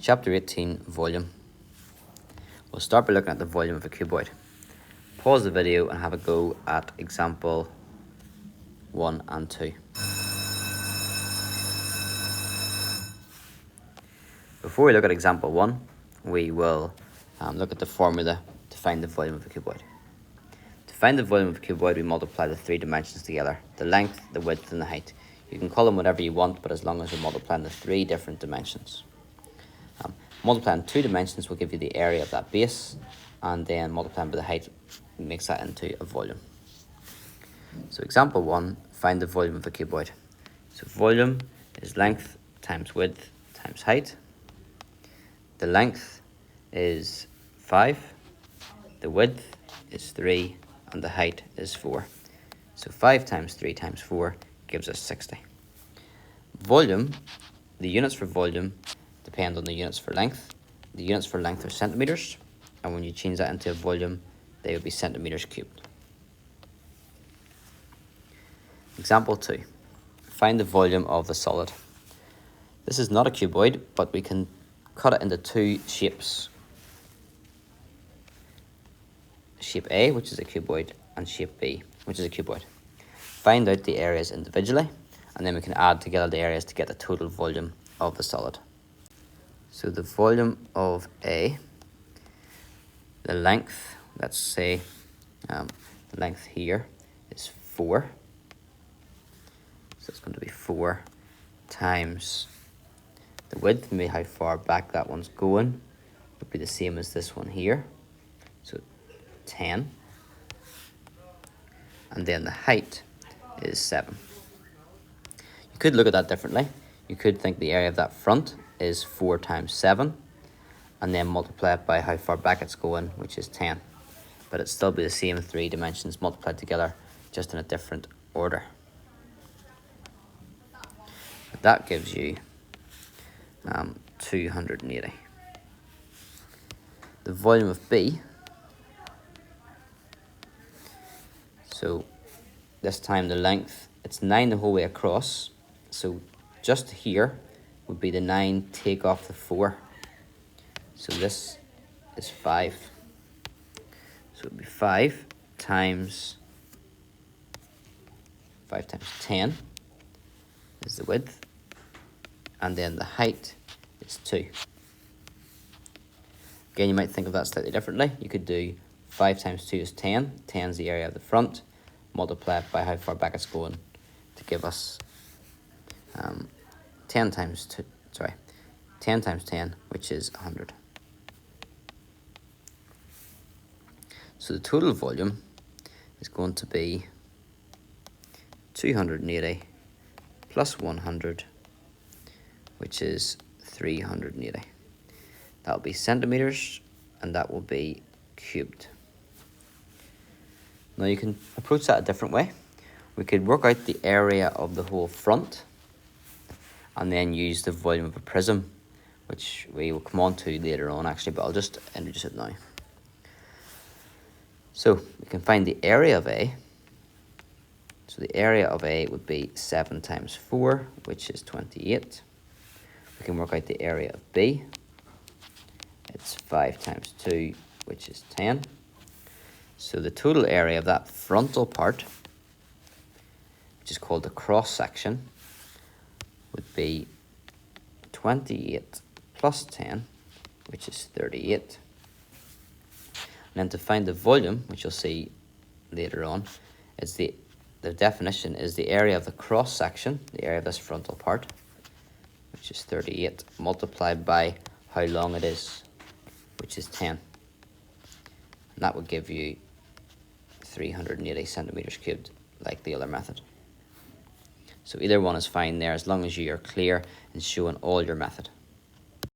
Chapter 18, Volume. We'll start by looking at the volume of a cuboid. Pause the video and have a go at example 1 and 2. Before we look at example 1, we will look at the formula to find the volume of a cuboid. To find the volume of a cuboid, we multiply the three dimensions together: the length, the width, and the height. You can call them whatever you want, but as long as you're multiplying the three different dimensions. Multiplying two dimensions will give you the area of that base, and then multiplying by the height makes that into a volume. So example 1, find the volume of a cuboid. So volume is length times width times height. The length is 5, the width is 3, and the height is 4. So 5 times 3 times 4 gives us 60. Volume, the units for volume depend on the units for length. The units for length are centimetres, and when you change that into a volume, they would be centimetres cubed. Example 2, find the volume of the solid. This is not a cuboid, but we can cut it into two shapes. Shape A, which is a cuboid, and shape B, which is a cuboid. Find out the areas individually, and then we can add together the areas to get the total volume of the solid. So the volume of A, the length, let's say the length here is 4. So it's going to be 4 times the width, maybe how far back that one's going, would be the same as this one here. So 10. And then the height is 7. You could look at that differently. You could think the area of that front is 4 times 7, and then multiply it by how far back it's going, which is 10. But it'd still be the same three dimensions multiplied together, just in a different order. But that gives you 280. The volume of B, so this time the length, it's 9 the whole way across, so just here would be the 9 take off the 4. So this is 5. So it would be 5 times 10 is the width, and then the height is 2. Again, you might think of that slightly differently. You could do 5 times 2 is 10. 10 is the area of the front. Multiply it by how far back it's going to give us 10 times 10, which is 100. So the total volume is going to be 280 plus 100, which is 380. That will be centimetres, and that will be cubed. Now you can approach that a different way. We could work out the area of the whole front, and then use the volume of a prism, which we will come on to later on actually, but I'll just introduce it now. So we can find the area of A. So the area of A would be 7 times 4, which is 28. We can work out the area of B. It's 5 times 2, which is 10. So the total area of that frontal part, which is called the cross section, would be 28 plus 10, which is 38. And then to find the volume, which you'll see later on, is the definition is the area of the cross section, the area of this frontal part, which is 38, multiplied by how long it is, which is 10. And that would give you 380 centimetres cubed, like the other method. So either one is fine there, as long as you are clear in showing all your method.